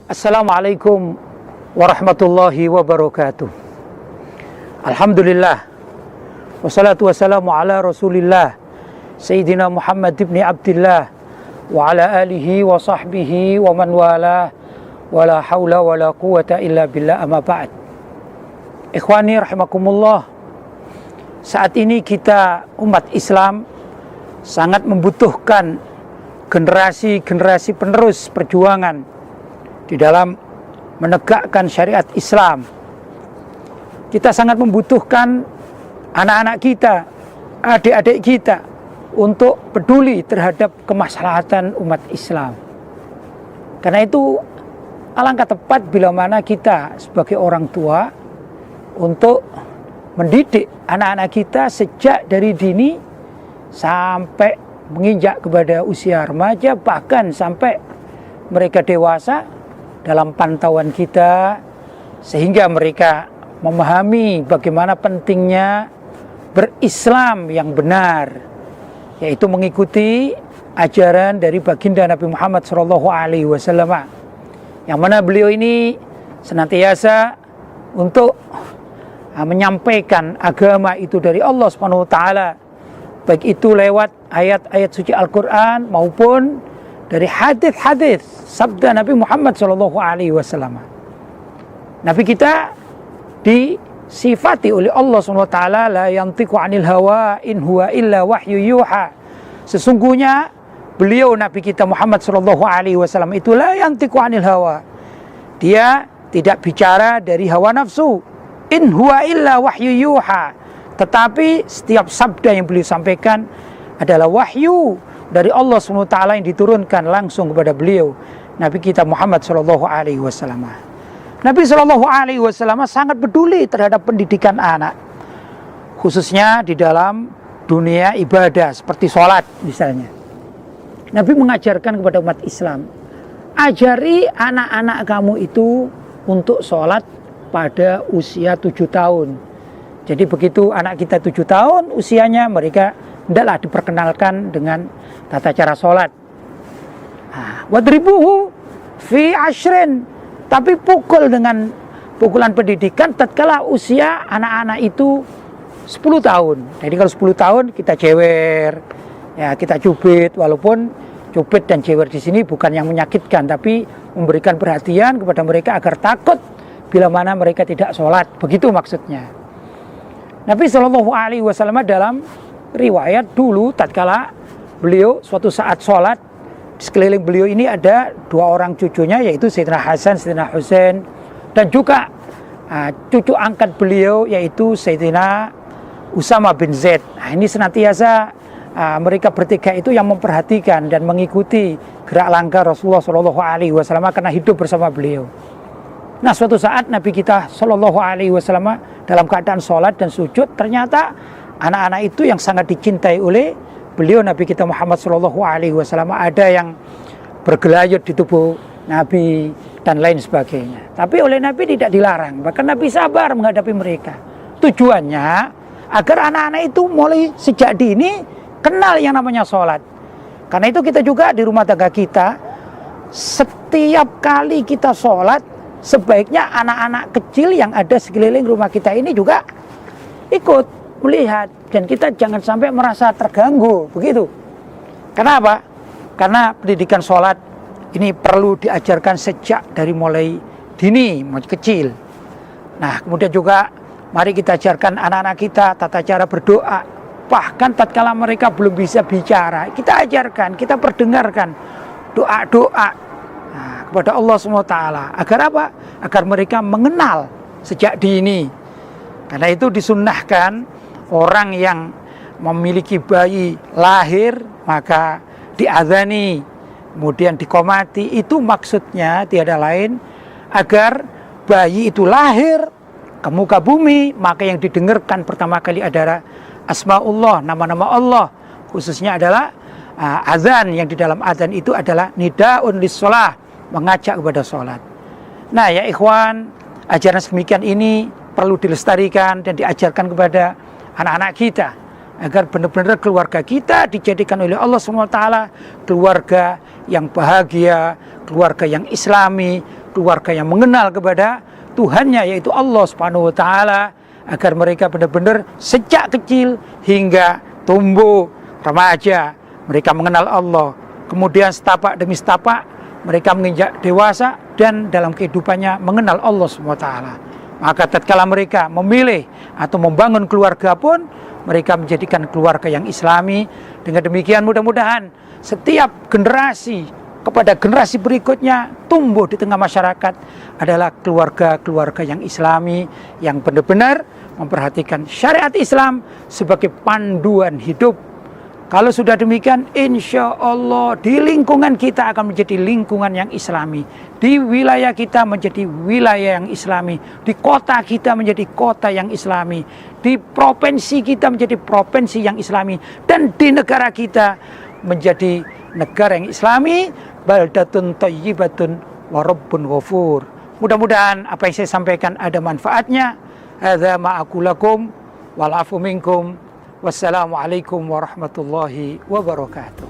Assalamualaikum warahmatullahi wabarakatuh. Alhamdulillah, wassalatu wassalamu ala rasulillah Sayyidina Muhammad ibn Abdillah wa ala alihi wa sahbihi wa man wala wa la hawla wa la quwata illa billah, amma ba'd. Ikhwani rahimakumullah, saat ini kita umat Islam sangat membutuhkan generasi-generasi penerus perjuangan di dalam menegakkan syariat Islam. Kita sangat membutuhkan anak-anak kita, adik-adik kita untuk peduli terhadap kemaslahatan umat Islam. Karena itu alangkah tepat bila mana kita sebagai orang tua untuk mendidik anak-anak kita sejak dari dini sampai menginjak kepada usia remaja, bahkan sampai mereka dewasa dalam pantauan kita, sehingga mereka memahami bagaimana pentingnya berislam yang benar, yaitu mengikuti ajaran dari baginda Nabi Muhammad SAW, yang mana beliau ini senantiasa untuk menyampaikan agama itu dari Allah Subhanahu wa taala, baik itu lewat ayat-ayat suci Al-Quran maupun dari hadis-hadis sabda Nabi Muhammad SAW. Nabi kita disifati oleh Allah SWT, la yantiqu anil hawa in huwa illa wahyu yuha. Sesungguhnya beliau Nabi kita Muhammad SAW itu la yantiqu anil hawa, dia tidak bicara dari hawa nafsu, in huwa illa wahyu yuha, tetapi setiap sabda yang beliau sampaikan adalah wahyu dari Allah SWT yang diturunkan langsung kepada beliau Nabi kita Muhammad SAW. Nabi SAW sangat peduli terhadap pendidikan anak, khususnya di dalam dunia ibadah seperti sholat misalnya. Nabi mengajarkan kepada umat Islam, ajari anak-anak kamu itu untuk sholat pada usia 7 tahun. Jadi begitu anak kita 7 tahun usianya, mereka hendaklah diperkenalkan dengan tata cara sholat. Wadribuhu fi ashrin, tapi pukul dengan pukulan pendidikan tatkala usia anak-anak itu 10 tahun. Jadi kalau 10 tahun kita jewer, ya kita cubit, walaupun cubit dan jewer di sini bukan yang menyakitkan, tapi memberikan perhatian kepada mereka agar takut bila mana mereka tidak sholat. Begitu maksudnya. Nabi SAW dalam riwayat dulu tatkala beliau suatu saat sholat, di sekeliling beliau ini ada 2 orang cucunya, yaitu Sayyidina Hasan, Sayyidina Husain, dan juga cucu angkat beliau yaitu Sayyidina Usama bin Zaid. Ini senantiasa mereka bertiga itu yang memperhatikan dan mengikuti gerak langkah Rasulullah SAW karena hidup bersama beliau. Nah, suatu saat Nabi kita SAW dalam keadaan sholat dan sujud, ternyata anak-anak itu yang sangat dicintai oleh beliau Nabi kita Muhammad SAW ada yang bergelayut di tubuh Nabi dan lain sebagainya. Tapi oleh Nabi tidak dilarang, bahkan Nabi sabar menghadapi mereka. Tujuannya agar anak-anak itu mulai sejak dini kenal yang namanya sholat. Karena itu kita juga di rumah tangga kita, setiap kali kita sholat, sebaiknya anak-anak kecil yang ada sekeliling rumah kita ini juga ikut melihat, dan kita jangan sampai merasa terganggu, begitu. Kenapa? Karena pendidikan sholat ini perlu diajarkan sejak dari mulai dini, mulai kecil. Nah, kemudian juga mari kita ajarkan anak-anak kita tata cara berdoa. Bahkan tatkala mereka belum bisa bicara, kita ajarkan, kita perdengarkan doa-doa kepada Allah SWT. Agar apa? Agar mereka mengenal sejak dini. Karena itu disunnahkan orang yang memiliki bayi lahir maka diadzani, kemudian diqomati. Itu maksudnya tiada lain agar bayi itu lahir ke muka bumi, maka yang didengarkan pertama kali adalah asmaullah, nama-nama Allah, khususnya adalah azan, yang di dalam azan itu adalah nidaun lis-shalah, mengajak kepada sholat. Nah ya ikhwan, ajaran sedemikian ini perlu dilestarikan dan diajarkan kepada anak-anak kita, agar benar-benar keluarga kita dijadikan oleh Allah SWT keluarga yang bahagia, keluarga yang islami, keluarga yang mengenal kepada Tuhannya, yaitu Allah Subhanahu wa Ta'ala, agar mereka benar-benar sejak kecil hingga tumbuh remaja mereka mengenal Allah, kemudian setapak demi setapak mereka menginjak dewasa dan dalam kehidupannya mengenal Allah Subhanahu wa Ta'ala. Maka tatkala mereka memilih atau membangun keluarga pun, mereka menjadikan keluarga yang islami. Dengan demikian mudah-mudahan setiap generasi kepada generasi berikutnya tumbuh di tengah masyarakat adalah keluarga-keluarga yang islami, yang benar-benar memperhatikan syariat Islam sebagai panduan hidup. Kalau sudah demikian, insya Allah di lingkungan kita akan menjadi lingkungan yang islami, di wilayah kita menjadi wilayah yang islami, di kota kita menjadi kota yang islami, di provinsi kita menjadi provinsi yang islami, dan di negara kita menjadi negara yang islami. Baldatun thayyibatun wa rabbun ghafur. Mudah-mudahan apa yang saya sampaikan ada manfaatnya. Hadza ma aqulu lakum wal afu minkum. Wassalamualaikum warahmatullahi wabarakatuh.